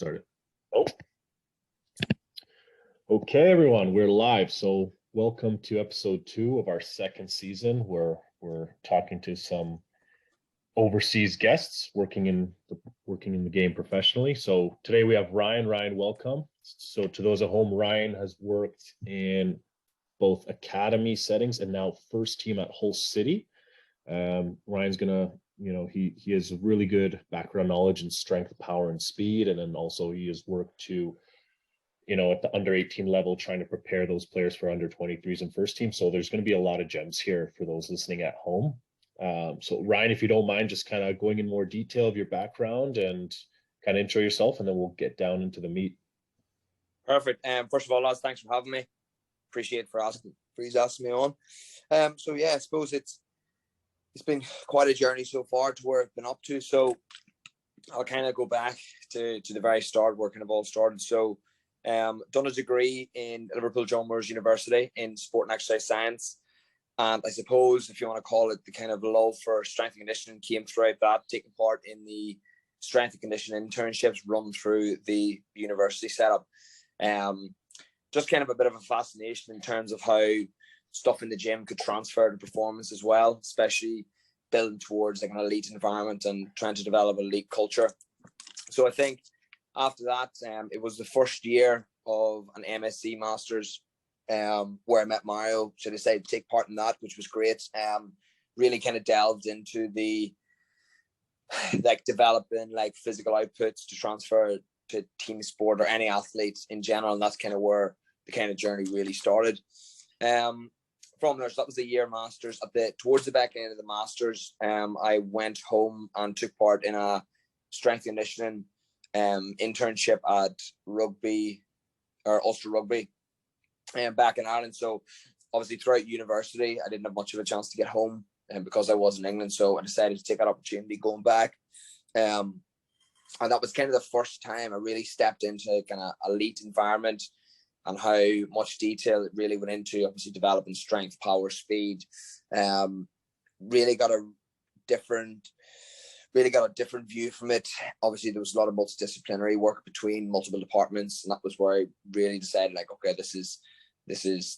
started. Oh, okay, everyone, we're live. So welcome to episode 2 of our second season, where we're talking to some overseas guests working in the game professionally. So today we have Ryan. Ryan, welcome. So to those at home, Ryan has worked in both academy settings and now first team at Hull City. Ryan's gonna, he has really good background knowledge in strength, power, and speed, and then also he has worked to, at the under 18 level, trying to prepare those players for under 23s and first team. So there's going to be a lot of gems here for those listening at home. So Ryan, if you don't mind, just kind of going in more detail of your background and kind of intro yourself, and then we'll get down into the meat. Perfect. First of all, lads, thanks for having me. Appreciate for asking me on. So yeah, I suppose it's been quite a journey so far to where I've been up to. So I'll kind of go back to the very start where kind of all started. So done a degree in Liverpool John Moores University in sport and exercise science. And I suppose, if you want to call it, the kind of love for strength and conditioning came throughout that, taking part in the strength and conditioning internships run through the university setup. Just kind of a bit of a fascination in terms of how stuff in the gym could transfer to performance as well, especially building towards like an elite environment and trying to develop an elite culture. So I think after that, it was the first year of an MSc Masters where I met Mario. So I decided to take part in that, which was great. Really kind of delved into the developing physical outputs to transfer to team sport or any athletes in general. And that's kind of where the kind of journey really started. From there, so that was a year Masters. Towards the back end of the Masters, I went home and took part in a strength conditioning internship at Ulster Rugby back in Ireland. So obviously throughout university, I didn't have much of a chance to get home because I was in England. So I decided to take that opportunity going back. And that was kind of the first time I really stepped into kind of elite environment and how much detail it really went into, obviously developing strength, power, speed. Really got a different view from it. Obviously, there was a lot of multidisciplinary work between multiple departments, and that was where I really decided, okay, this is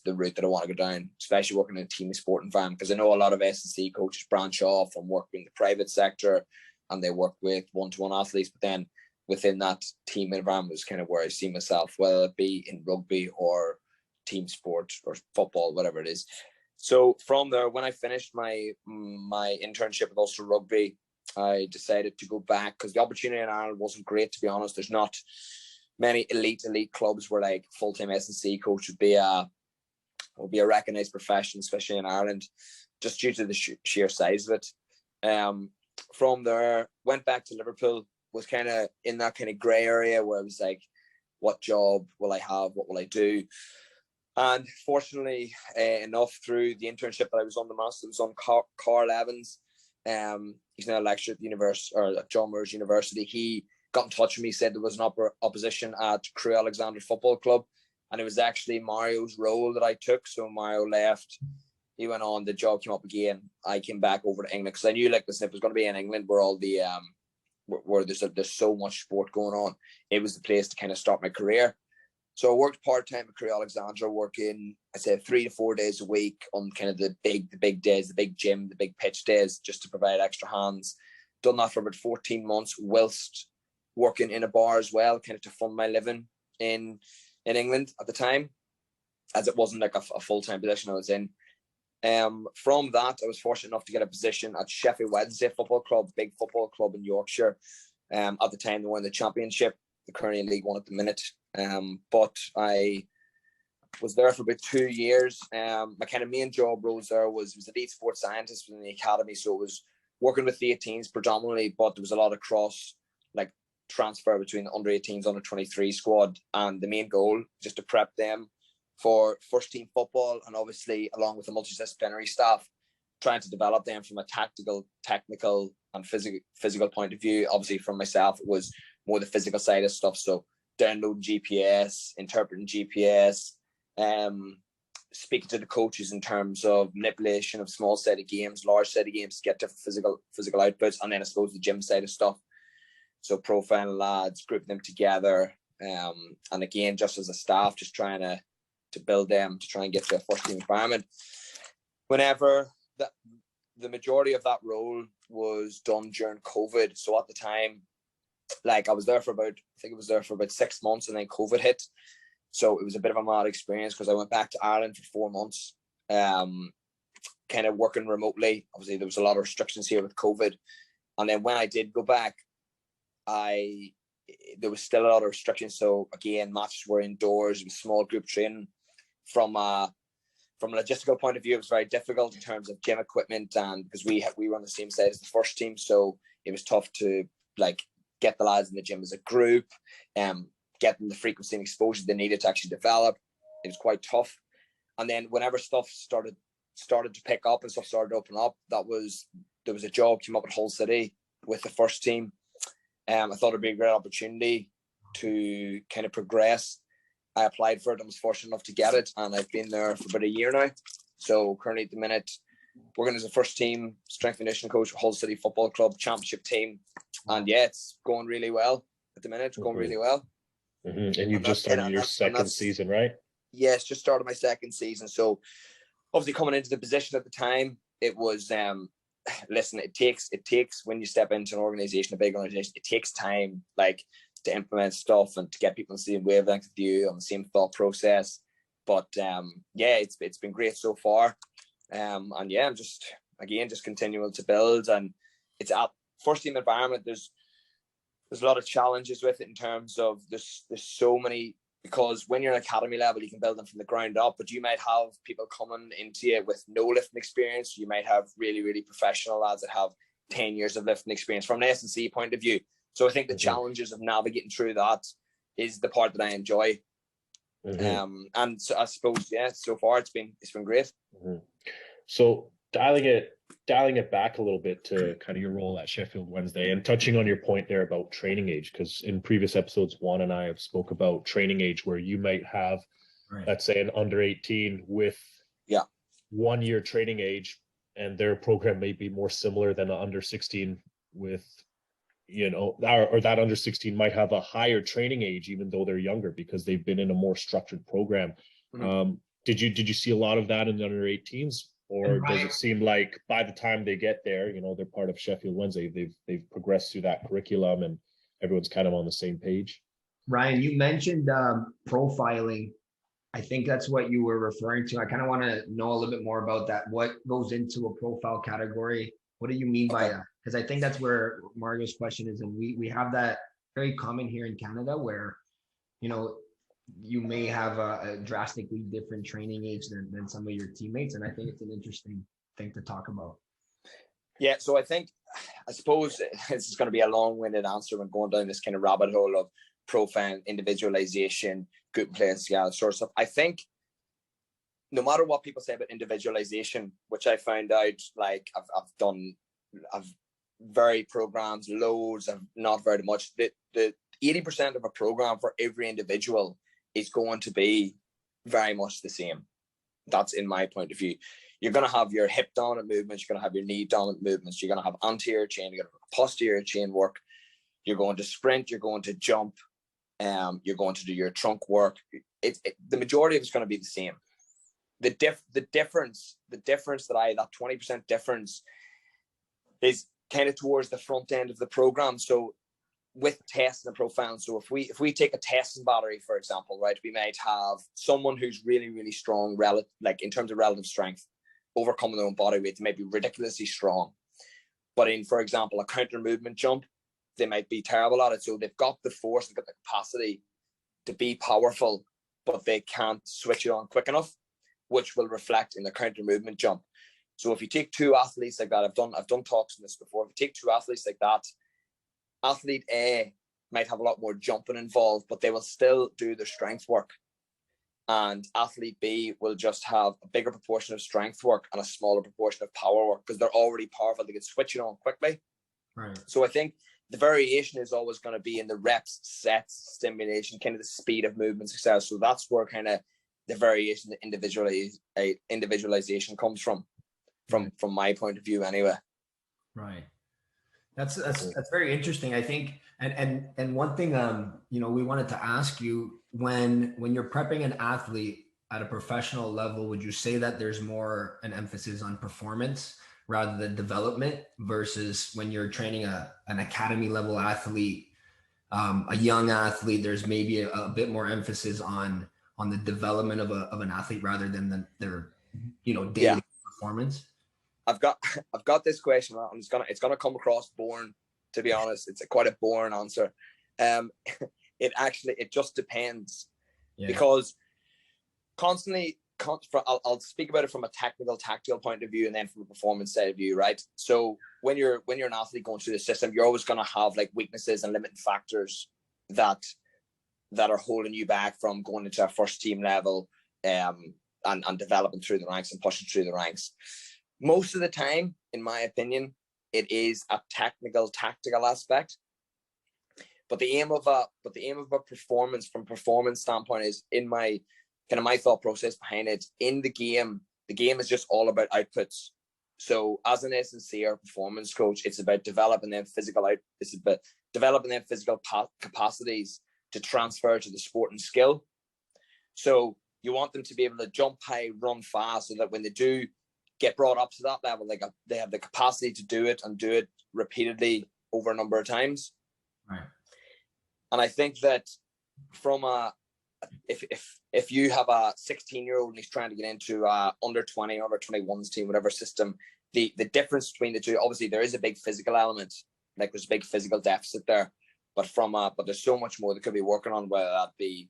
the route that I want to go down, especially working in a team sport environment, because I know a lot of S&C coaches branch off and work in the private sector, and they work with one-to-one athletes, but then within that team environment was kind of where I see myself, whether it be in rugby or team sport or football, whatever it is. So from there, when I finished my internship with Ulster Rugby, I decided to go back because the opportunity in Ireland wasn't great, to be honest. There's not many elite clubs where full-time S&C coach would be a recognized profession, especially in Ireland, just due to the sheer size of it. From there, went back to Liverpool, was kind of in that kind of gray area where I was like, what job will I have? What will I do? And fortunately enough, through the internship that I was on the Master, was on Carl Evans. He's now a lecturer at the university, or at John Moores University. He got in touch with me, said there was an opposition at Crewe Alexandra Football Club, and it was actually Mario's role that I took. So Mario left, he went on, the job came up again. I came back over to England because I knew if it was going to be in England where all the where there's so much sport going on, it was the place to kind of start my career. So I worked part-time at Crewe Alexandra, working, I say, 3 to 4 days a week on kind of the big days, the big gym, the big pitch days, just to provide extra hands. Done that for about 14 months whilst working in a bar as well, kind of to fund my living in England at the time, as it wasn't a full-time position I was in. From that, I was fortunate enough to get a position at Sheffield Wednesday Football Club, big football club in Yorkshire. At the time, they were in the Championship. They're currently in League One at the minute. But I was there for about 2 years. My kind of main job roles there was elite sports scientist within the academy. So it was working with the 18s predominantly, but there was a lot of cross transfer between the under 18s, under 23 squad. And the main goal just to prep them for first team football, and obviously along with the multidisciplinary staff, trying to develop them from a tactical, technical and physical point of view. Obviously from myself, it was more the physical side of stuff. So downloading GPS, interpreting GPS, speaking to the coaches in terms of manipulation of small set of games, large set of games to get different physical outputs, and then I suppose the gym side of stuff. So profiling lads, grouping them together, and again, just as a staff, just trying to build them to try and get to a first team environment. Whenever the majority of that role was done during COVID. So at the time, like I was there for about 6 months, and then COVID hit. So it was a bit of a mad experience because I went back to Ireland for 4 months, kind of working remotely. Obviously, there was a lot of restrictions here with COVID. And then when I did go back, there was still a lot of restrictions. So again, matches were indoors with small group training. From a logistical point of view, it was very difficult in terms of gym equipment, and because we were on the same side as the first team, so it was tough to like get the lads in the gym as a group, get them the frequency and exposure they needed to actually develop. It was quite tough. And then whenever stuff started to pick up and stuff started to open up, there was a job came up at Hull City with the first team. I thought it'd be a great opportunity to kind of progress. I applied for it and was fortunate enough to get it, and I've been there for about a year now. So currently at the minute, working as a first team strength and conditioning coach for Hull City Football Club championship team. And yeah, it's going really well at the minute. It's going really well. Mm-hmm. And you've just started your second season, right? Yes, just started my second season. So obviously coming into the position at the time, it was listen, it takes when you step into an organization, a big organization, it takes time like to implement stuff and to get people on the same wavelength with you, on the same thought process. But yeah, it's been great so far. And yeah, I'm just continuing to build, and it's at first team environment. There's a lot of challenges with it in terms of there's so many, because when you're an academy level, you can build them from the ground up, but you might have people coming into it with no lifting experience. You might have really, really professional lads that have 10 years of lifting experience from an S&C point of view. So I think the challenges of navigating through that is the part that I enjoy. And so I suppose, yeah, so far it's been great. So dialing it back a little bit to kind of your role at Sheffield Wednesday, and touching on your point there about training age, because in previous episodes, Juan and I have spoke about training age, where you might have, let's say, an under 18 with 1 year training age, and their program may be more similar than an under 16 with, or that under 16 might have a higher training age, even though they're younger, because they've been in a more structured program. Did you see a lot of that in the under 18s? Or does it seem like by the time they get there, they're part of Sheffield Wednesday, they've progressed through that curriculum and everyone's kind of on the same page? Ryan, you mentioned profiling. I think that's what you were referring to. I kind of want to know a little bit more about that. What goes into a profile category? What do you mean by that? Because I think that's where Mario's question is. And we have that very common here in Canada where, you may have a drastically different training age than some of your teammates. And I think it's an interesting thing to talk about. Yeah, so I suppose this is going to be a long-winded answer when going down this kind of rabbit hole of profiling, individualization, group players together, sort of stuff. I think no matter what people say about individualization, which I found out, like I've varied programs, loads, of not very much. The 80% of a program for every individual is going to be very much the same. That's in my point of view. You're going to have your hip dominant movements. You're going to have your knee dominant movements. You're going to have anterior chain. You're going to have posterior chain work. You're going to sprint. You're going to jump. You're going to do your trunk work. The majority of it's going to be the same. The difference that that 20% difference is kind of towards the front end of the program. So with testing and profiling, so if we take a testing battery, for example, right, we might have someone who's really, really strong, like in terms of relative strength, overcoming their own body weight. They might be ridiculously strong, but in, for example, a counter movement jump, they might be terrible at it. So they've got the force, they've got the capacity to be powerful, but they can't switch it on quick enough, which will reflect in the counter movement jump. So if you take two athletes like that, I've done talks on this before. If you take two athletes like that, athlete A might have a lot more jumping involved, but they will still do their strength work. And athlete B will just have a bigger proportion of strength work and a smaller proportion of power work because they're already powerful. They can switch it on quickly. Right. So I think the variation is always going to be in the reps, sets, stimulation, kind of the speed of movement success. So that's where kind of the variation, the individualization comes from my point of view anyway. Right. That's very interesting. I think, and one thing, we wanted to ask you, when you're prepping an athlete at a professional level, would you say that there's more an emphasis on performance rather than development versus when you're training an academy level athlete, a young athlete, there's maybe a bit more emphasis on the development of an athlete rather than their daily performance? I've got this question, and it's gonna come across boring. To be honest, it's quite a boring answer. It just depends, because constantly, I'll speak about it from a tactical point of view, and then from a performance side of view, right? So when you're an athlete going through the system, you're always gonna have like weaknesses and limiting factors that are holding you back from going into a first team level, and developing through the ranks and pushing through the ranks. Most of the time, in my opinion, it is a tactical aspect. But the aim of a performance standpoint is, in my thought process behind it, in the game is just all about outputs. So as an S&C or performance coach, it's about developing them physical capacities to transfer to the sporting skill. So you want them to be able to jump high, run fast, so that when they do get brought up to that level, they have the capacity to do it, and do it repeatedly over a number of times. Right. And I think that if you have a 16-year-old and he's trying to get into under 20 or under 21s team, whatever system, the difference between the two, obviously there is a big physical element, like there's a big physical deficit there, but there's so much more that could be working on, whether that be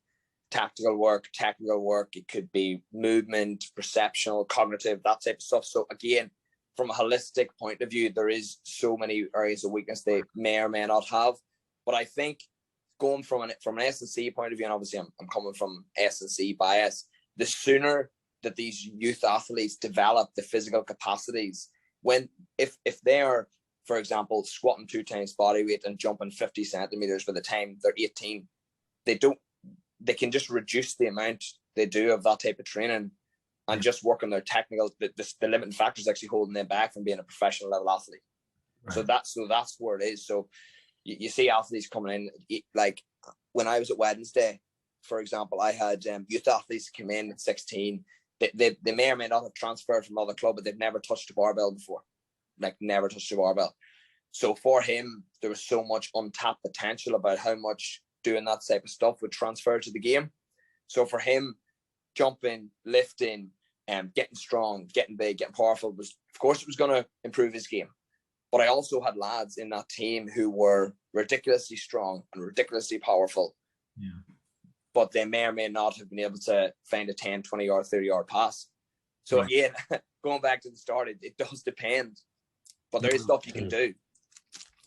tactical work, technical work, it could be movement, perceptual, cognitive, that type of stuff. So again, from a holistic point of view, there is so many areas of weakness they may or may not have. But I think going from an S&C point of view, and obviously I'm coming from S&C bias, the sooner that these youth athletes develop the physical capacities, if they are, for example, squatting 2 times body weight and jumping 50 centimeters by the time they're 18, they can just reduce the amount they do of that type of training, and just work on their technical, the limiting factors actually holding them back from being a professional level athlete. Right. So that's where it is. So you see athletes coming in, like when I was at Wednesday, for example, I had youth athletes come in at 16. They may or may not have transferred from another club, but they've never touched a barbell before, never touched a barbell. So for him, there was so much untapped potential about how much doing that type of stuff would transfer to the game. So for him, jumping, lifting, getting strong, getting big, getting powerful, it was going to improve his game. But I also had lads in that team who were ridiculously strong and ridiculously powerful. Yeah. But they may or may not have been able to find a 10, 20-yard, 30-yard pass. So again, going back to the start, it does depend. But there is stuff you can do.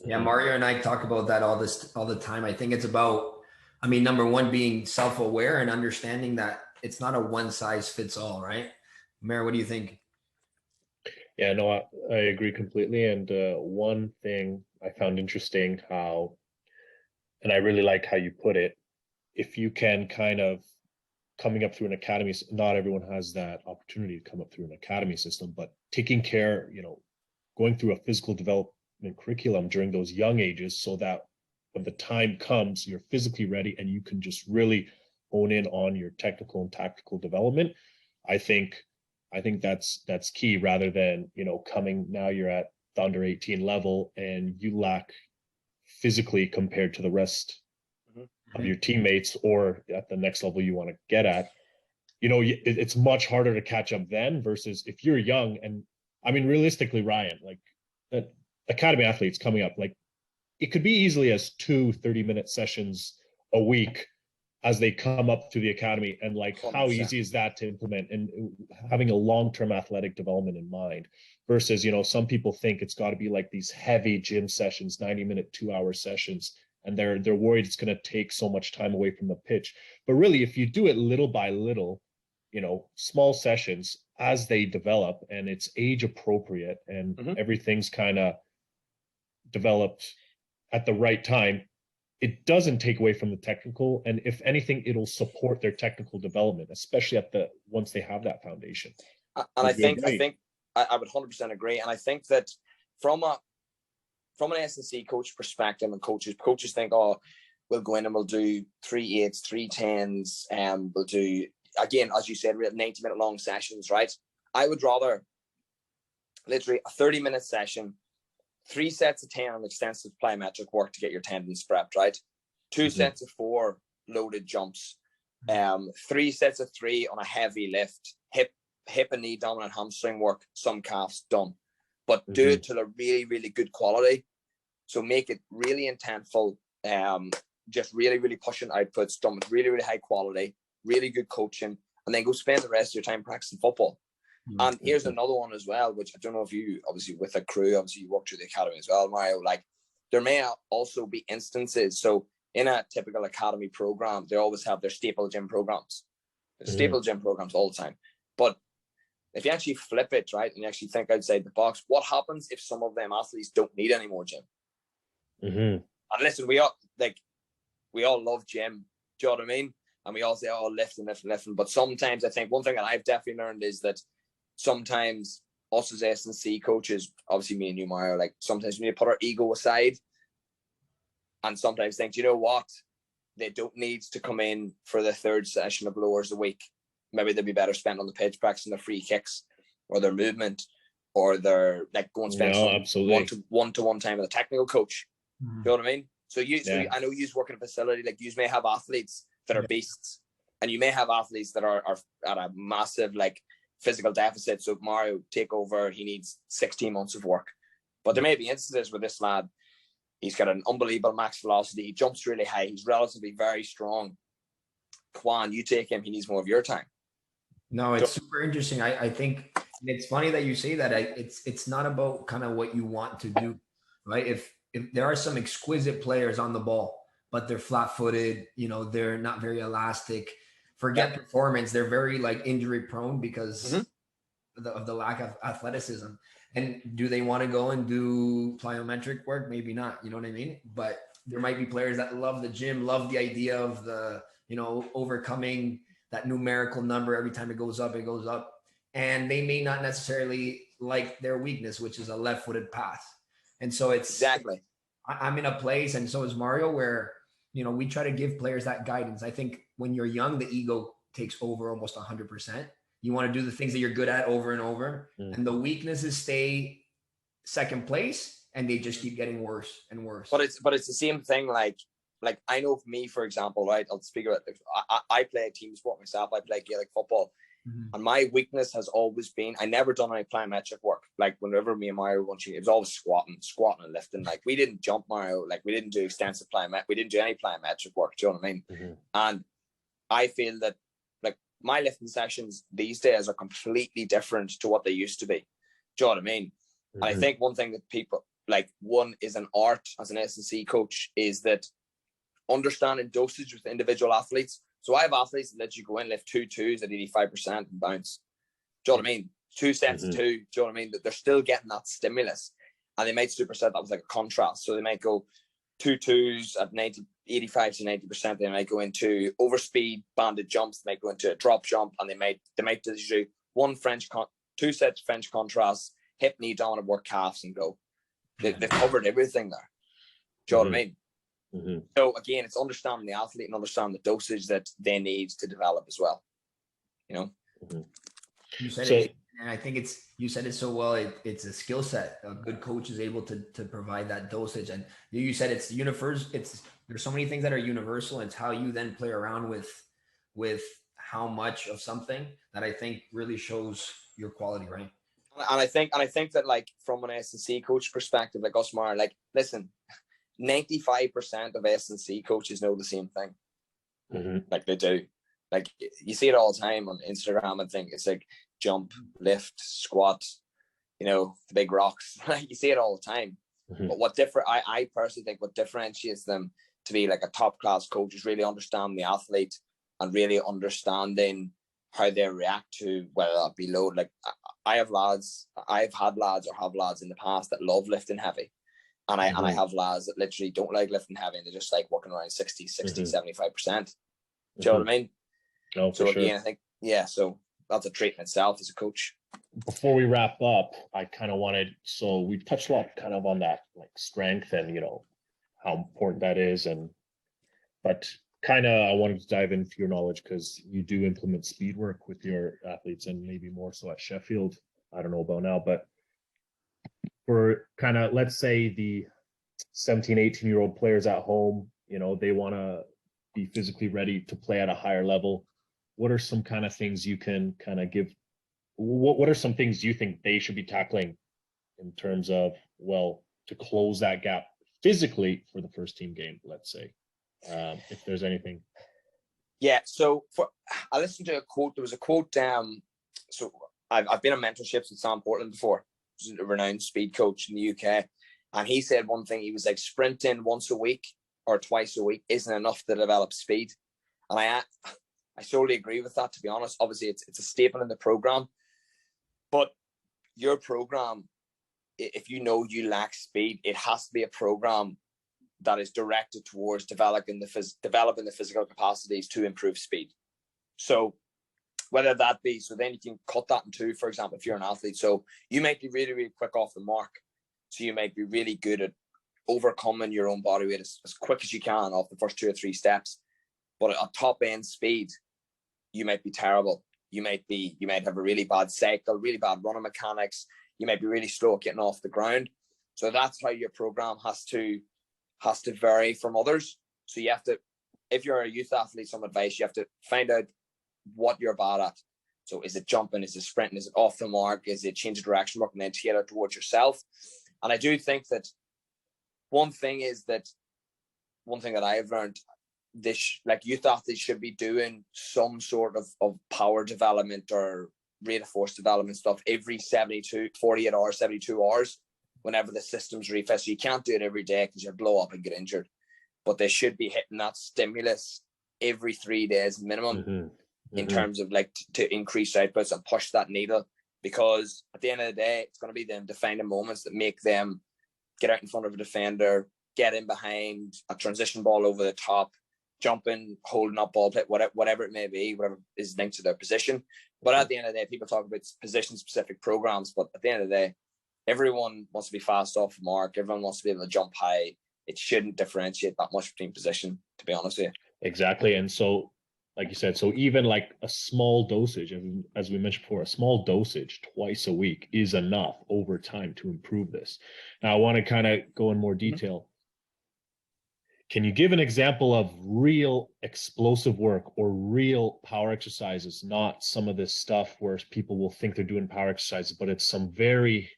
Yeah, Mario and I talk about that all the time. I think it's about, number one, being self-aware and understanding that it's not a one-size-fits-all, right? Mayor, what do you think? Yeah, no, I agree completely. And one thing I found interesting and I really like how you put it, if you can kind of coming up through an academy, not everyone has that opportunity to come up through an academy system, but taking care, going through a physical development curriculum during those young ages, so that when the time comes, you're physically ready and you can just really hone in on your technical and tactical development. I think that's key, rather than, coming now you're at the under 18 level and you lack physically compared to the rest of your teammates, or at the next level you want to get at. It's much harder to catch up then, versus if you're young. And realistically, Ryan, like that academy athletes coming up, like it could be easily as 2 30-minute sessions a week as they come up through the academy. And like 100%. How easy is that to implement, and having a long-term athletic development in mind, versus, some people think it's got to be like these heavy gym sessions, 90-minute, 2-hour sessions, and they're worried it's going to take so much time away from the pitch. But really, if you do it little by little, small sessions as they develop, and it's age appropriate, and everything's kind of developed at the right time, it doesn't take away from the technical, and if anything, it'll support their technical development, especially once they have that foundation. And I think I would 100% agree. And I think that from from an S&C coach perspective, and coaches think, oh, we'll go in and we'll do 3 8s, 3 10s, and we'll do, again, as you said, 90-minute long sessions, right? I would rather literally a 30-minute session, 3 sets of 10 on extensive plyometric work to get your tendons prepped, right? 2 sets of 4 loaded jumps, 3 sets of 3 on a heavy lift, hip and knee dominant hamstring work, some calves done, but do it to a really, really good quality. So make it really intentful, just really, really pushing outputs, done with really, really high quality, really good coaching, and then go spend the rest of your time practicing football. And here's another one as well, which I don't know if you, obviously with a crew, obviously you work through the academy as well, Mario, like there may also be instances. So in a typical academy program, they always have their staple gym programs. There's staple gym programs all the time. But if you actually flip it, right, and you actually think outside the box, what happens if some of them athletes don't need any more gym? And listen, we all love gym. Do you know what I mean? And we all say, oh, lifting. But sometimes I think one thing that I've definitely learned is that sometimes us as S&C coaches, obviously me and you, Mario, like sometimes we need to put our ego aside and sometimes think, you know what? They don't need to come in for the 3rd session of lowers a week. Maybe they'd be better spent on the pitch practicing their free kicks or their movement or their like go and spend one-to-one time with a technical coach. You know what I mean? So I know you work in a facility, like you may have athletes that are beasts, and you may have athletes that are at a massive like physical deficit. So Mario take over, he needs 16 months of work. But there may be instances where this lad, he's got an unbelievable max velocity, he jumps really high, he's relatively very strong. Kwan, you take him, he needs more of your time. No, it's super interesting. I think it's funny that you say that. It's not about kind of what you want to do, right? If there are some exquisite players on the ball, but they're flat-footed, they're not very elastic. Forget performance; they're very like injury prone because of the lack of athleticism. And do they want to go and do plyometric work? Maybe not. You know what I mean? But there might be players that love the gym, love the idea of the overcoming that numerical number every time it goes up, and they may not necessarily like their weakness, which is a left-footed pass. And so it's exactly, I'm in a place, and so is Mario, where, we try to give players that guidance. I think when you're young, the ego takes over almost 100%. You want to do the things that you're good at over and over, and the weaknesses stay second place, and they just keep getting worse and worse. But it's the same thing, like I know for me, for example, right, I'll speak about I play a team sport myself. I play Gaelic football, and my weakness has always been I never done any plyometric work. Like whenever me and Mario were watching, it was always squatting and lifting. Like we didn't jump, Mario. Like we didn't do extensive plyometric. We didn't do any plyometric work. Do you know what I mean? And I feel that like my lifting sessions these days are completely different to what they used to be. Do you know what I mean? And I think one thing that people one is an art as an S&C coach is that understanding dosage with individual athletes. So I have athletes that let you go in, lift 2 2s at 85% and bounce. Do you know what I mean? 2 sets of 2. Do you know what I mean? That they're still getting that stimulus. And they might superset that was like a contrast. So they might go 2 2s at 85 to 90%. They might go into overspeed banded jumps. They might go into a drop jump, and they might do 2 sets French contrasts, hip knee dominant work calves, and go. They've covered everything there. Do you know what I mean? So again, it's understanding the athlete and understanding the dosage that they need to develop as well. You said it, and I think you said it so well. It's a skill set. A good coach is able to provide that dosage, and you said it's universal. There's so many things that are universal. It's how you then play around with how much of something that I think really shows your quality, right? And I think that like from an S&C coach perspective, like us, Mar, like listen. 95% of S&C coaches know the same thing. Like they do. Like you see it all the time on Instagram and think it's like jump, lift, squat, the big rocks. Like you see it all the time. But I personally think what differentiates them to be like a top class coach is really understanding the athlete and really understanding how they react to whether that be load. Like I've had lads in the past that love lifting heavy. And I have lads that literally don't like lifting heavy, and they just like working around 60, 75%. Do you know what I mean? No, so for again, sure. I think, so that's a trait in itself as a coach. before we wrap up, I kind of wanted, so we've touched a lot kind of on that, like strength and, how important that is. But kind of, I wanted to dive into your knowledge because you do implement speed work with your athletes and maybe more so at Sheffield. I don't know about now, but for kind of, let's say the 17, 18-year-old players at home, they want to be physically ready to play at a higher level. What are some kind of things you can kind of give? What are some things you think they should be tackling in terms of, to close that gap physically for the first team game, let's say, if there's anything? Yeah. So I listened to a quote. There was a quote. So I've been on mentorships with Sam Portland before, who's a renowned speed coach in the UK. And he said one thing, he was like, sprinting once a week or twice a week isn't enough to develop speed. And I solely agree with that, to be honest. Obviously, it's a staple in the program. But your program, if you know you lack speed, it has to be a program that is directed towards developing the physical capacities to improve speed. So whether that be, so then you can cut that in two, for example, if you're an athlete. So you might be really, really quick off the mark. So you might be really good at overcoming your own body weight as quick as you can off the first 2 or 3 steps. But at top end speed, you might be terrible. You might have a really bad cycle, really bad running mechanics. You might be really slow at getting off the ground. So that's how your program has to vary from others. So you have to, if you're a youth athlete, some advice, you have to find out what you're bad at. So is it jumping? Is it sprinting? Is it off the mark? Is it change of direction work and then tailor towards yourself? And I do think that one thing that I have learned, like youth athletes should be doing some sort of power development or rate of force development stuff every 48 hours, 72 hours, whenever the system's refresh. So you can't do it every day because you'll blow up and get injured. But they should be hitting that stimulus every 3 days minimum in terms of like to increase outputs and push that needle. Because at the end of the day, it's going to be them defining moments that make them get out in front of a defender, get in behind a transition ball over the top, jumping, holding up ball play, whatever it may be, whatever is linked to their position. But at the end of the day, people talk about position-specific programs, but at the end of the day, everyone wants to be fast off the mark. Everyone wants to be able to jump high. It shouldn't differentiate that much between position, to be honest with you. Exactly. And so, like you said, so even like a small dosage, as we mentioned before, a small dosage twice a week is enough over time to improve this. Now, I want to kind of go in more detail. Can you give an example of real explosive work or real power exercises, not some of this stuff where people will think they're doing power exercises, but it's some very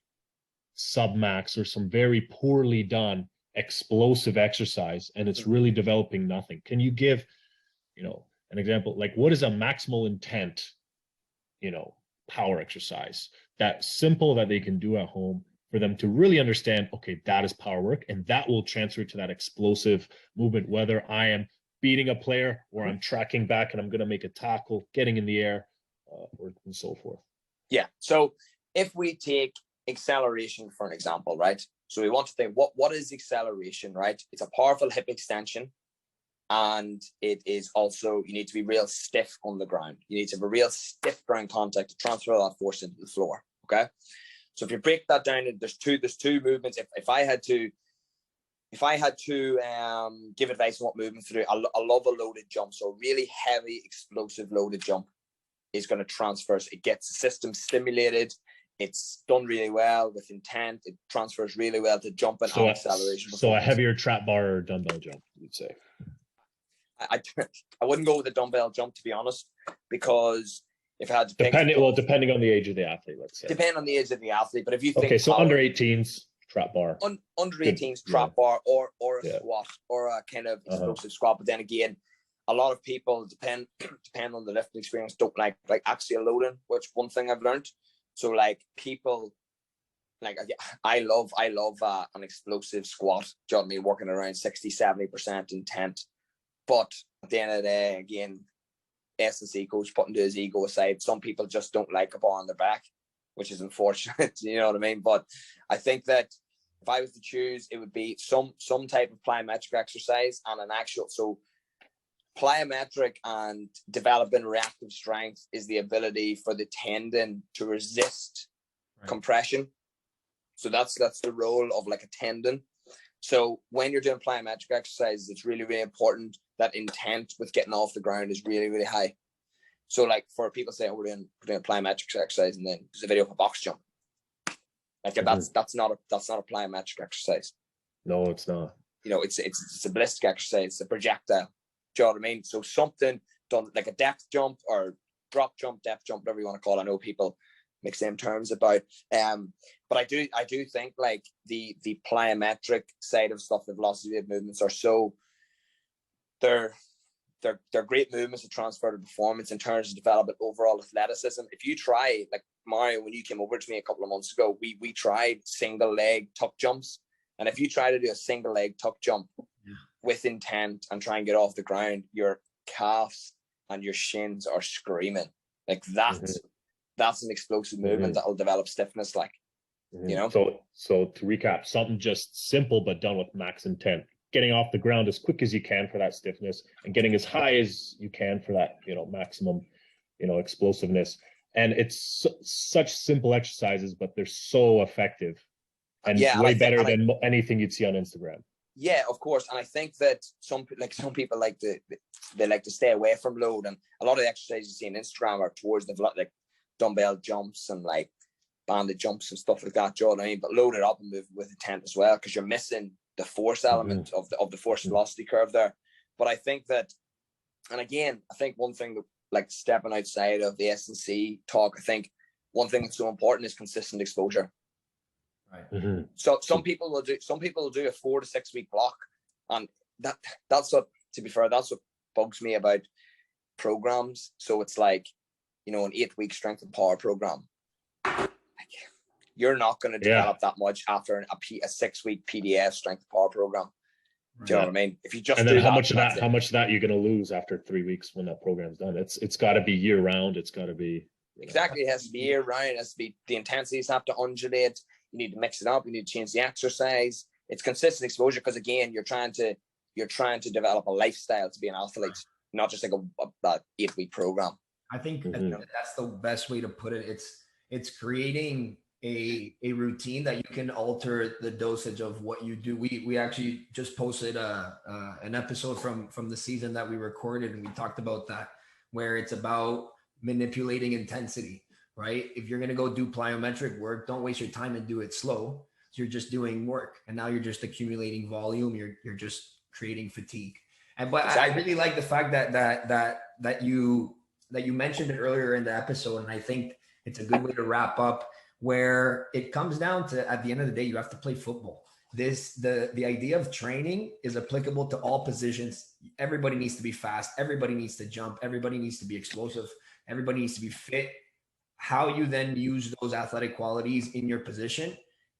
submax or some very poorly done explosive exercise, and it's really developing nothing? Can you give, an example, like what is a maximal intent, power exercise that's simple that they can do at home for them to really understand, okay, that is power work, and that will transfer to that explosive movement, whether I am beating a player or I'm tracking back and I'm going to make a tackle, getting in the air, and so forth. Yeah. So if we take acceleration for an example, right? So we want to think, what is acceleration, right? It's a powerful hip extension. And it is also, you need to be real stiff on the ground. You need to have a real stiff ground contact to transfer that force into the floor. Okay. So if you break that down, there's two movements. If I had to give advice on what movement to do, I love a loaded jump. So a really heavy, explosive loaded jump is going to transfer. So it gets the system stimulated. It's done really well with intent. It transfers really well to jumping and acceleration. So a heavier trap bar or dumbbell jump, you'd say? I wouldn't go with the dumbbell jump, to be honest, because if I had to pick, depending on the age of the athlete, let's say. Depending on the age of the athlete, but if you think under 18s trap bar, under 18s trap bar, or a squat, or a kind of explosive squat. But then again, a lot of people depend on the lifting experience, don't like axial loading, which one thing I've learned. So like people, like I love an explosive squat. Do you know what I mean? Working around 60-70% intent. But at the end of the day, again, S&C coach putting his ego aside, some people just don't like a bar on their back, which is unfortunate. You know what I mean? But I think that if I was to choose, it would be some type of plyometric exercise and an actual. So plyometric and developing reactive strength is the ability for the tendon to resist compression. So that's the role of like a tendon. So when you're doing plyometric exercises, it's really, really important that intent with getting off the ground is really, really high. So like for people saying we're doing a plyometric exercise and then there's a video of a box jump. Like that's not a plyometric exercise. No, it's not. You know, it's a ballistic exercise, it's a projectile. Do you know what I mean? So something done like a depth jump or drop jump, depth jump, whatever you want to call it. I know people mix them terms about. But I do think like the plyometric side of stuff, the velocity of movements are so they're great movements to transfer to performance in terms of developing overall athleticism. If you try, like Mario, when you came over to me a couple of months ago, we tried single leg tuck jumps. And if you try to do a single leg tuck jump with intent and try and get off the ground, your calves and your shins are screaming. Like that's an explosive movement that will develop stiffness, like, you know? So to recap, something just simple but done with max intent. Getting off the ground as quick as you can for that stiffness and getting as high as you can for that, maximum, explosiveness. And it's such simple exercises, but they're so effective and way better than anything you'd see on Instagram. Yeah, of course. And I think that some people like to stay away from load, and a lot of the exercises you see on Instagram are towards the like dumbbell jumps and like banded jumps and stuff like that. Do you know what I mean? But load it up and move with intent as well, because you're missing the force element of the force velocity curve there. But I think that, and again, I think one thing that, like stepping outside of the S&C talk, I think one thing that's so important is consistent exposure. Right. So some people will do a 4 to 6 week block, and that's what, to be fair, that's what bugs me about programs. So it's like, an 8-week strength and power program. Like, you're not going to develop that much after a 6-week PDF strength and power program. Do you know what I mean? If you just how much of that you're going to lose after 3 weeks when that program's done? It's got to be year round. It's got to be exactly. It has to be year round. It has to be, the intensities have to undulate. You need to mix it up. You need to change the exercise. It's consistent exposure, because again, you're trying to develop a lifestyle to be an athlete, not just like a 8-week program. I think that's the best way to put it. It's creating a routine that you can alter the dosage of what you do. We actually just posted an episode from the season that we recorded, and we talked about that, where it's about manipulating intensity. Right? If you're going to go do plyometric work, don't waste your time and do it slow. So you're just doing work, and now you're just accumulating volume. You're just creating fatigue. But I really like the fact that you mentioned it earlier in the episode, and I think it's a good way to wrap up, where it comes down to, at the end of the day, you have to play football. The idea of training is applicable to all positions. Everybody needs to be fast. Everybody needs to jump. Everybody needs to be explosive. Everybody needs to be fit. How you then use those athletic qualities in your position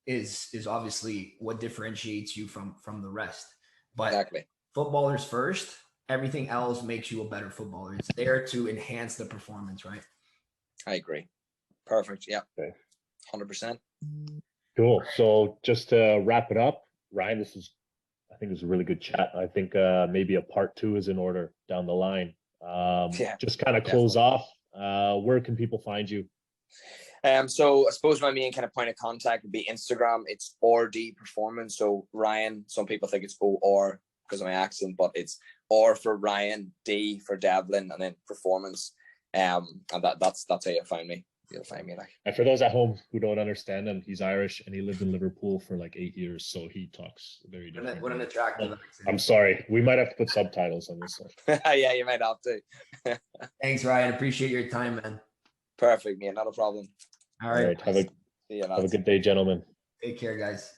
is obviously what differentiates you from the rest. But exactly. Footballers first, everything else makes you a better footballer. It's there to enhance the performance, right? I agree. Perfect. Yeah. Okay. 100%. Cool. So just to wrap it up, Ryan, I think this is a really good chat. I think maybe a part 2 is in order down the line. Just kind of close off. Where can people find you? So I suppose my main kind of point of contact would be Instagram. It's RD Performance. So Ryan, some people think it's OR because of my accent, but it's R for Ryan, D for Devlin, and then Performance. And that's how you find me. You'll find me like. And for those at home who don't understand him, he's Irish and he lived in Liverpool for like 8 years, so he talks very different. What an attractive accent. I'm sorry, we might have to put subtitles on this one. Yeah, you might have to. Thanks, Ryan. Appreciate your time, man. Perfect, man. Not a problem. All right. Have a good day, gentlemen. Take care, guys.